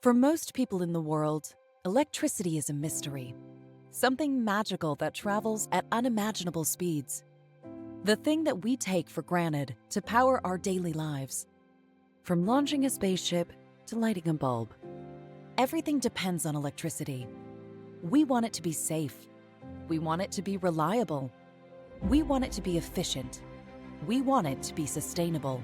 For most people in the world, electricity is a mystery, something magical that travels at unimaginable speeds. The thing that we take for granted to power our daily lives. From launching a spaceship to lighting a bulb, everything depends on electricity. We want it to be safe. We want it to be reliable. We want it to be efficient. We want it to be sustainable.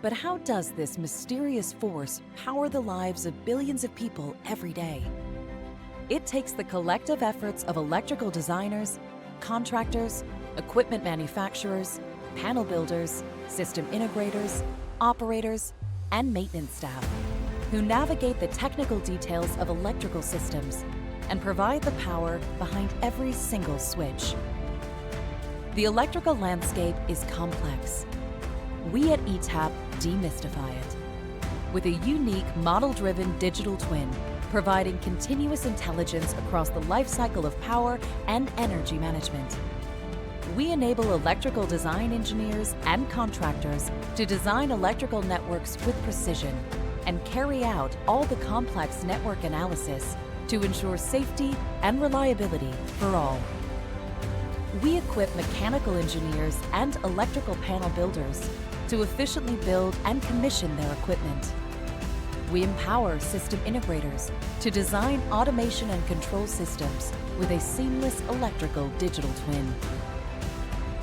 But how does this mysterious force power the lives of billions of people every day? It takes the collective efforts of electrical designers, contractors, equipment manufacturers, panel builders, system integrators, operators, and maintenance staff who navigate the technical details of electrical systems and provide the power behind every single switch. The electrical landscape is complex. We at ETAP demystify it with a unique model-driven digital twin providing continuous intelligence across the life cycle of power and energy management. We enable electrical design engineers and contractors to design electrical networks with precision and carry out all the complex network analysis to ensure safety and reliability for all. We equip mechanical engineers and electrical panel builders to efficiently build and commission their equipment. We empower system integrators to design automation and control systems with a seamless electrical digital twin.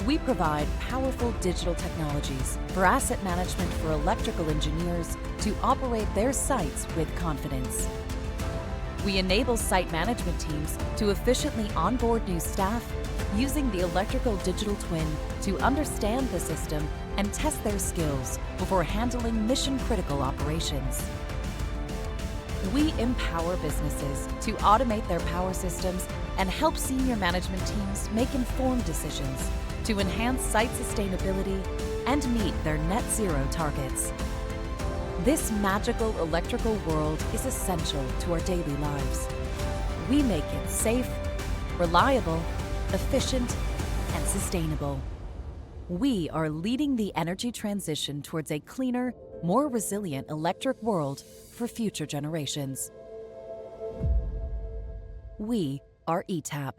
We provide powerful digital technologies for asset management for electrical engineers to operate their sites with confidence. We enable site management teams to efficiently onboard new staff using the electrical digital twin to understand the system and test their skills before handling mission-critical operations. We empower businesses to automate their power systems and help senior management teams make informed decisions to enhance site sustainability and meet their net zero targets. This magical electrical world is essential to our daily lives. We make it safe, reliable, efficient, and sustainable. We are leading the energy transition towards a cleaner, more resilient electric world for future generations. We are ETAP.